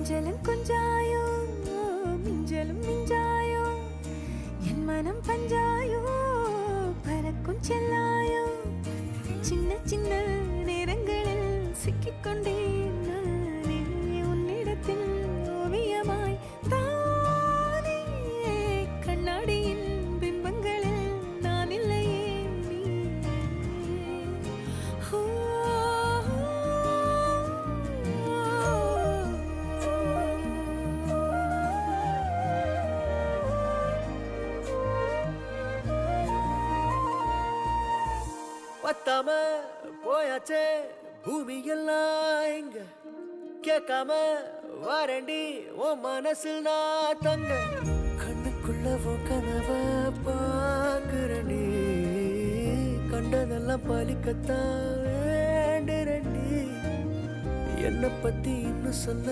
கொஞ்சலும் கொஞ்சாயோ மிஞ்சலும் மிஞ்சாயோ என் மனம் பஞ்சாயோ பறக்கும் செல்லாயோ சின்ன சின்ன நேரங்களில் சிக்கிக்கொண்டேன் நானே உன்னிடத்தில் ஓவியமாய் தானே கண்ணாடியின் பிம்பங்களில் நான் இல்லையே நீ பத்தாம போயாச்சே பூமி எல்லாம் இங்க கேட்காம வாரண்டி உன் மனசில் நான் தங்க கண்ணுக்குள்ள உன் கனவ பாக்குறண்டி கண்டதெல்லாம் பலிக்கத்தான் வேண்டுறண்டி என்னை பத்தி இன்னும் சொல்ல